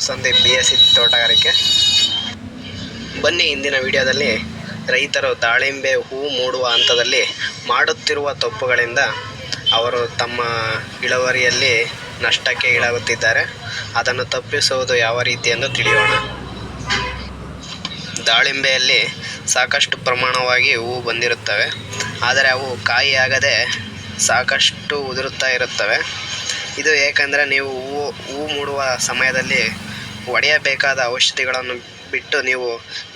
Sandeep BSc ತೋಟಗಾರಿಕೆ. ಬನ್ನಿ, ಇಂದಿನ ವಿಡಿಯೋದಲ್ಲಿ ರೈತರು ದಾಳಿಂಬೆ ಹೂ ಮೂಡುವ ಹಂತದಲ್ಲಿ ಮಾಡುತ್ತಿರುವ ತಪ್ಪುಗಳಿಂದ ಅವರು ತಮ್ಮ ಇಳುವರಿಯಲ್ಲಿ ನಷ್ಟಕ್ಕೆ ಈಡಾಗುತ್ತಿದ್ದಾರೆ. ಅದನ್ನು ತಪ್ಪಿಸುವುದು ಯಾವ ರೀತಿ ಎಂದು ತಿಳಿಯೋಣ. ದಾಳಿಂಬೆಯಲ್ಲಿ ಸಾಕಷ್ಟು ಪ್ರಮಾಣವಾಗಿ ಹೂವು ಬಂದಿರುತ್ತವೆ, ಆದರೆ ಅವು ಕಾಯಿಯಾಗದೆ ಸಾಕಷ್ಟು ಉದುರುತ್ತಾ ಇರುತ್ತವೆ. ಇದು ಏಕೆಂದರೆ ನೀವು ಹೂ ಮೂಡುವ ಸಮಯದಲ್ಲಿ ಹೊಡೆಯಬೇಕಾದ ಔಷಧಿಗಳನ್ನು ಬಿಟ್ಟು ನೀವು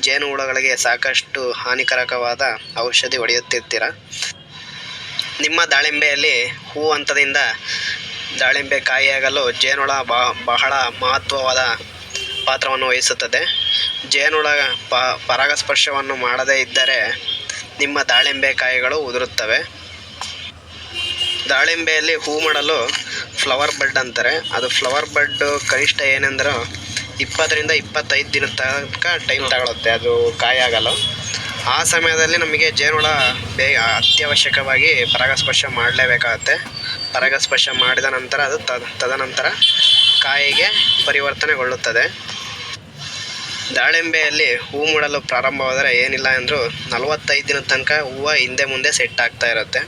ಜೇನುಹುಳುಗಳಿಗೆ ಸಾಕಷ್ಟು ಹಾನಿಕಾರಕವಾದ ಔಷಧಿ ಹೊಡೆಯುತ್ತಿರ್ತೀರ. ನಿಮ್ಮ ದಾಳಿಂಬೆಯಲ್ಲಿ ಹೂ ಹಂತದಿಂದ ದಾಳಿಂಬೆ ಕಾಯಿಯಾಗಲು ಜೇನುಹುಳ ಬಹಳ ಮಹತ್ವವಾದ ಪಾತ್ರವನ್ನು ವಹಿಸುತ್ತದೆ. ಜೇನುಹುಳ ಪರಾಗಸ್ಪರ್ಶವನ್ನು ಮಾಡದೇ ಇದ್ದರೆ ನಿಮ್ಮ ದಾಳಿಂಬೆ ಕಾಯಿಗಳು ಉದುರುತ್ತವೆ. ದಾಳಿಂಬೆಯಲ್ಲಿ ಹೂ ಮಾಡಲು ಫ್ಲವರ್ ಬಡ್ ಅಂತಾರೆ. ಅದು ಫ್ಲವರ್ ಬಡ್ ಕನಿಷ್ಠ ಏನೆಂದರೆ 20 ರಿಂದ 25 ದಿನದ ತನಕ ಟೈಮ್ ತಗೊಳುತ್ತೆ ಅದು ಕಾಯಾಗಲು. ಆ ಸಮಯದಲ್ಲಿ ನಮಗೆ ಜೇನುಹುಳ ಅತ್ಯವಶ್ಯಕವಾಗಿ ಪರಾಗಸ್ಪರ್ಶ ಮಾಡಲೇಬೇಕಾಗುತ್ತೆ. ಪರಾಗಸ್ಪರ್ಶ ಮಾಡಿದ ನಂತರ ಅದು ತದನಂತರ ಕಾಯಿಗೆ ಪರಿವರ್ತನೆಗೊಳ್ಳುತ್ತದೆ. ದಾಳಿಂಬೆಯಲ್ಲಿ ಹೂ ಮೂಡಲು ಪ್ರಾರಂಭವಾದರೆ ಏನಿಲ್ಲ ಅಂದರೂ 45 ದಿನದ ತನಕ ಹೂವು ಹಿಂದೆ ಮುಂದೆ ಸೆಟ್ ಆಗ್ತಾ ಇರುತ್ತೆ.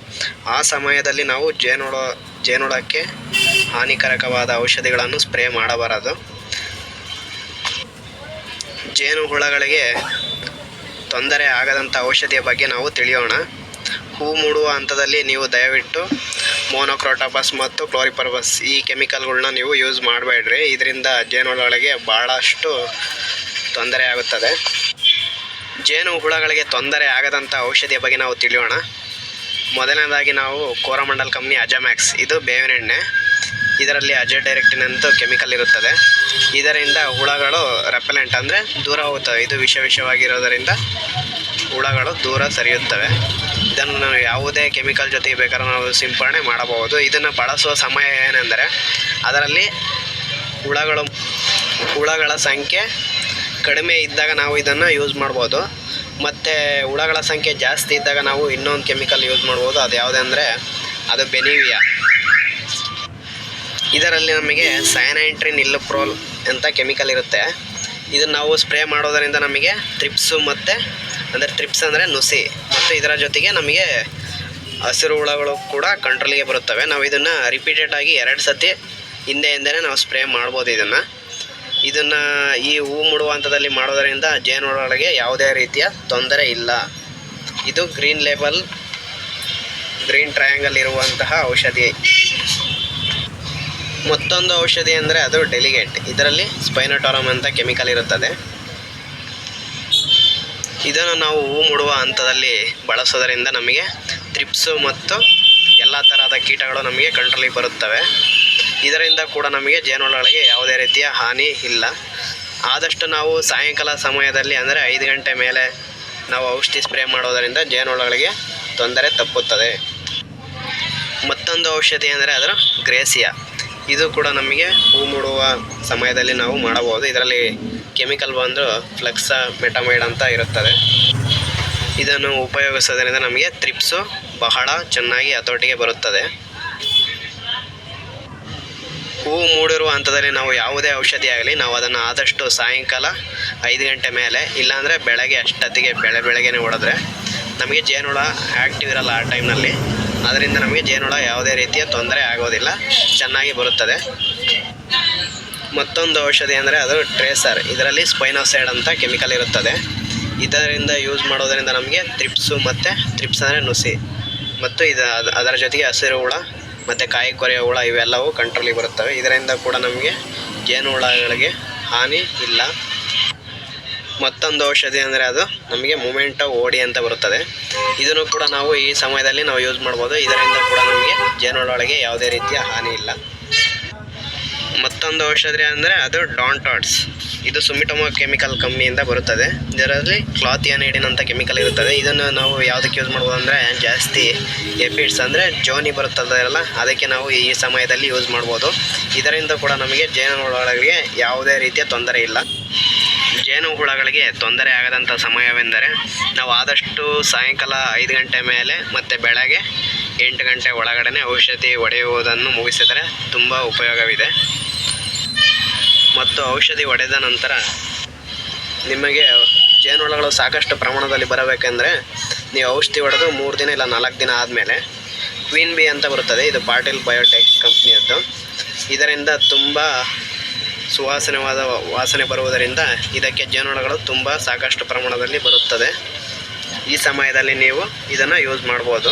ಆ ಸಮಯದಲ್ಲಿ ನಾವು ಜೇನುಹುಳಕ್ಕೆ ಹಾನಿಕಾರಕವಾದ ಔಷಧಿಗಳನ್ನು ಸ್ಪ್ರೇ ಮಾಡಬಾರದು. ಜೇನುಹುಳಗಳಿಗೆ ತೊಂದರೆ ಆಗದಂಥ ಔಷಧಿಯ ಬಗ್ಗೆ ನಾವು ತಿಳಿಯೋಣ. ಹೂ ಮೂಡುವ ಹಂತದಲ್ಲಿ ನೀವು ದಯವಿಟ್ಟು ಮೊನೊಕ್ರೋಟೋಫಾಸ್ ಮತ್ತು ಕ್ಲೋರಿಪರ್ಬಸ್ ಈ ಕೆಮಿಕಲ್ಗಳನ್ನ ನೀವು ಯೂಸ್ ಮಾಡಬೇಡ್ರಿ. ಇದರಿಂದ ಜೇನುಹುಳಗಳಿಗೆ ಭಾಳಷ್ಟು ತೊಂದರೆ ಆಗುತ್ತದೆ. ಜೇನುಹುಳಗಳಿಗೆ ತೊಂದರೆ ಆಗದಂಥ ಔಷಧಿಯ ಬಗ್ಗೆ ನಾವು ತಿಳಿಯೋಣ. ಮೊದಲನೇದಾಗಿ ನಾವು ಕೋರಮಂಡಲ್ ಕಂಪ್ನಿ ಅಜಮ್ಯಾಕ್ಸ್, ಇದು ಬೇವಿನ ಎಣ್ಣೆ. ಇದರಲ್ಲಿ ಅಜಡೈರೆಕ್ಟಿನ್ ಅಂತ ಕೆಮಿಕಲ್ ಇರುತ್ತದೆ. ಇದರಿಂದ ಹುಳಗಳು ರೆಪೆಲೆಂಟ್ ಅಂದರೆ ದೂರ ಹೋಗುತ್ತವೆ. ಇದು ವಿಷವಾಗಿರೋದರಿಂದ ಹುಳಗಳು ದೂರ ಸರಿಯುತ್ತವೆ. ಇದನ್ನು ನಾವು ಯಾವುದೇ ಕೆಮಿಕಲ್ ಜೊತೆಗೆ ಬೇಕಾದ್ರೆ ನಾವು ಸಿಂಪಡಣೆ ಮಾಡಬಹುದು. ಇದನ್ನು ಬಳಸುವ ಸಮಯ ಏನೆಂದರೆ ಅದರಲ್ಲಿ ಹುಳಗಳ ಸಂಖ್ಯೆ ಕಡಿಮೆ ಇದ್ದಾಗ ನಾವು ಇದನ್ನು ಯೂಸ್ ಮಾಡ್ಬೋದು. ಮತ್ತು ಹುಳಗಳ ಸಂಖ್ಯೆ ಜಾಸ್ತಿ ಇದ್ದಾಗ ನಾವು ಇನ್ನೊಂದು ಕೆಮಿಕಲ್ ಯೂಸ್ ಮಾಡ್ಬೋದು. ಅದು ಯಾವುದಂದರೆ ಅದು ಬೆನಿವಿಯಾ. ಇದರಲ್ಲಿ ನಮಗೆ ಸೈನೈಟ್ರಿನ್ ಇಲ್ಲುಪ್ರೋಲ್ ಅಂತ ಕೆಮಿಕಲ್ ಇರುತ್ತೆ. ಇದನ್ನು ನಾವು ಸ್ಪ್ರೇ ಮಾಡೋದರಿಂದ ನಮಗೆ ತ್ರಿಪ್ಸು ತ್ರಿಪ್ಸ್ ಅಂದರೆ ನುಸಿ, ಮತ್ತು ಇದರ ಜೊತೆಗೆ ನಮಗೆ ಹಸಿರು ಹುಳಗಳು ಕೂಡ ಕಂಟ್ರೋಲಿಗೆ ಬರುತ್ತವೆ. ನಾವು ಇದನ್ನು ರಿಪೀಟೆಡಾಗಿ 2 ಸತಿ ಹಿಂದೆನೇ ನಾವು ಸ್ಪ್ರೇ ಮಾಡ್ಬೋದು. ಇದನ್ನು ಈ ಹೂ ಮೂಡುವ ಹಂತದಲ್ಲಿ ಮಾಡೋದರಿಂದ ಜೇನುಹುಳಗಳಿಗೆ ಯಾವುದೇ ರೀತಿಯ ತೊಂದರೆ ಇಲ್ಲ. ಇದು ಗ್ರೀನ್ ಟ್ರಯಾಂಗಲ್ ಇರುವಂತಹ ಔಷಧಿ. ಮತ್ತೊಂದು ಔಷಧಿ ಅಂದರೆ ಅದು ಡೆಲಿಗೇಟ್. ಇದರಲ್ಲಿ ಸ್ಪೈನೋಟೋರಮ್ ಅಂತ ಕೆಮಿಕಲ್ ಇರುತ್ತದೆ. ಇದನ್ನು ನಾವು ಹೂ ಮೂಡುವ ಹಂತದಲ್ಲಿ ಬಳಸೋದರಿಂದ ನಮಗೆ ತ್ರಿಪ್ಸು ಮತ್ತು ಎಲ್ಲ ತರಹದ ಕೀಟಗಳು ನಮಗೆ ಕಂಟ್ರೋಲಿಗೆ ಬರುತ್ತವೆ. ಇದರಿಂದ ಕೂಡ ನಮಗೆ ಜೇನುಹುಳಗಳಿಗೆ ಯಾವುದೇ ರೀತಿಯ ಹಾನಿ ಇಲ್ಲ. ಆದಷ್ಟು ನಾವು ಸಾಯಂಕಾಲ ಸಮಯದಲ್ಲಿ ಅಂದರೆ 5 ಗಂಟೆ ಮೇಲೆ ನಾವು ಔಷಧಿ ಸ್ಪ್ರೇ ಮಾಡೋದರಿಂದ ಜೇನುಹುಳಗಳಿಗೆ ತೊಂದರೆ ತಪ್ಪುತ್ತದೆ. ಮತ್ತೊಂದು ಔಷಧಿ ಅಂದರೆ ಅದರ ಗ್ರೇಸಿಯಾ. ಇದು ಕೂಡ ನಮಗೆ ಹೂ ಮೂಡುವ ಸಮಯದಲ್ಲಿ ನಾವು ಮಾಡಬಹುದು. ಇದರಲ್ಲಿ ಕೆಮಿಕಲ್ ಬಂದು ಫ್ಲೆಕ್ಸಾಮೆಟಮೈಡ್ ಅಂತ ಇರುತ್ತದೆ. ಇದನ್ನು ಉಪಯೋಗಿಸೋದ್ರಿಂದ ನಮಗೆ ತ್ರಿಪ್ಸು ಬಹಳ ಚೆನ್ನಾಗಿ ಹತೋಟಿಗೆ ಬರುತ್ತದೆ. ಹೂ ಮೂಡಿರುವ ಹಂತದಲ್ಲಿ ನಾವು ಯಾವುದೇ ಔಷಧಿ ಆಗಲಿ ನಾವು ಅದನ್ನು ಆದಷ್ಟು ಸಾಯಂಕಾಲ 5 ಗಂಟೆ ಮೇಲೆ, ಇಲ್ಲಾಂದರೆ ಬೆಳಗ್ಗೆ ಅಷ್ಟೊತ್ತಿಗೆ ಬೆಳಗ್ಗೆನೇ ಹೊಡೆದ್ರೆ ನಮಗೆ ಜೇನುಹುಳ ಆ್ಯಕ್ಟಿವ್ ಇರಲ್ಲ ಆ ಟೈಮ್ನಲ್ಲಿ. ಅದರಿಂದ ನಮಗೆ ಜೇನುಹುಳ ಯಾವುದೇ ರೀತಿಯ ತೊಂದರೆ ಆಗೋದಿಲ್ಲ, ಚೆನ್ನಾಗಿ ಬರುತ್ತದೆ. ಮತ್ತೊಂದು ಔಷಧಿ ಅಂದರೆ ಅದು ಟ್ರೇಸರ್. ಇದರಲ್ಲಿ ಸ್ಪೈನೋಸೈಡ್ ಅಂತ ಕೆಮಿಕಲ್ ಇರುತ್ತದೆ. ಇದರಿಂದ ಯೂಸ್ ಮಾಡೋದರಿಂದ ನಮಗೆ ತ್ರಿಪ್ಸ್ ಅಂದರೆ ನುಸಿ, ಮತ್ತು ಅದರ ಜೊತೆಗೆ ಹಸಿರು ಹುಳ ಮತ್ತು ಕಾಯಿ ಕೊರೆಯೋ ಹುಳ ಇವೆಲ್ಲವೂ ಕಂಟ್ರೋಲಿಗೆ ಬರುತ್ತವೆ. ಇದರಿಂದ ಕೂಡ ನಮಗೆ ಜೇನುಹುಳಗಳಿಗೆ ಹಾನಿ ಇಲ್ಲ. ಮತ್ತೊಂದು ಔಷಧಿ ಅಂದರೆ ಅದು ನಮಗೆ ಮೊಮೆಂಟೋ ಓಡಿ ಅಂತ ಬರುತ್ತದೆ. ಇದನ್ನು ಕೂಡ ನಾವು ಈ ಸಮಯದಲ್ಲಿ ನಾವು ಯೂಸ್ ಮಾಡ್ಬೋದು. ಇದರಿಂದ ಕೂಡ ನಮಗೆ ಜೇನುಹುಳಗಳಿಗೆ ಯಾವುದೇ ರೀತಿಯ ಹಾನಿ ಇಲ್ಲ. ಮತ್ತೊಂದು ಔಷಧಿ ಅಂದರೆ ಅದು ಡಾಂಟಾಟ್ಸ್. ಇದು ಸುಮಿಟೊಮೊ ಕೆಮಿಕಲ್ ಕಂಪ್ನಿಯಿಂದ ಬರುತ್ತದೆ. ಇದರಲ್ಲಿ ಕ್ಲಾಥಿಯಾನೈಡಿನ್ ಅಂತ ಕೆಮಿಕಲ್ ಇರುತ್ತದೆ. ಇದನ್ನು ನಾವು ಯಾವುದಕ್ಕೆ ಯೂಸ್ ಮಾಡ್ಬೋದು ಅಂದರೆ ಜಾಸ್ತಿ ಎಫಿಡ್ಸ್ ಅಂದರೆ ಜೋನಿ ಬರುತ್ತದಲ್ಲ, ಅದಕ್ಕೆ ನಾವು ಈ ಸಮಯದಲ್ಲಿ ಯೂಸ್ ಮಾಡ್ಬೋದು. ಇದರಿಂದ ಕೂಡ ನಮಗೆ ಜೇನುಹುಳಗಳಿಗೆ ಯಾವುದೇ ರೀತಿಯ ತೊಂದರೆ ಇಲ್ಲ. ಜೇನುಹುಳಗಳಿಗೆ ತೊಂದರೆ ಆಗದಂಥ ಸಮಯವೆಂದರೆ ನಾವು ಆದಷ್ಟು ಸಾಯಂಕಾಲ 5 ಗಂಟೆ ಮೇಲೆ ಮತ್ತು ಬೆಳಗ್ಗೆ 8 ಗಂಟೆ ಒಳಗಡೆ ಔಷಧಿ ಹೊಡೆಯುವುದನ್ನು ಮುಗಿಸಿದರೆ ತುಂಬ ಉಪಯೋಗವಿದೆ. ಮತ್ತು ಔಷಧಿ ಹೊಡೆದ ನಂತರ ನಿಮಗೆ ಜೇನುಹುಳಗಳು ಸಾಕಷ್ಟು ಪ್ರಮಾಣದಲ್ಲಿ ಬರಬೇಕೆಂದರೆ ನೀವು ಔಷಧಿ ಹೊಡೆದು 3 ದಿನ ಇಲ್ಲ 4 ದಿನ ಆದಮೇಲೆ ಕ್ವೀನ್ ಬಿ ಅಂತ ಬರುತ್ತದೆ. ಇದು ಪಾಟೀಲ್ ಬಯೋಟೆಕ್ ಕಂಪ್ನಿಯದ್ದು. ಇದರಿಂದ ತುಂಬ ಸುವಾಸನೆವಾದ ವಾಸನೆ ಬರುವುದರಿಂದ ಇದಕ್ಕೆ ಜೇನುಹುಳಗಳು ಸಾಕಷ್ಟು ಪ್ರಮಾಣದಲ್ಲಿ ಬರುತ್ತದೆ. ಈ ಸಮಯದಲ್ಲಿ ನೀವು ಇದನ್ನು ಯೂಸ್ ಮಾಡ್ಬೋದು.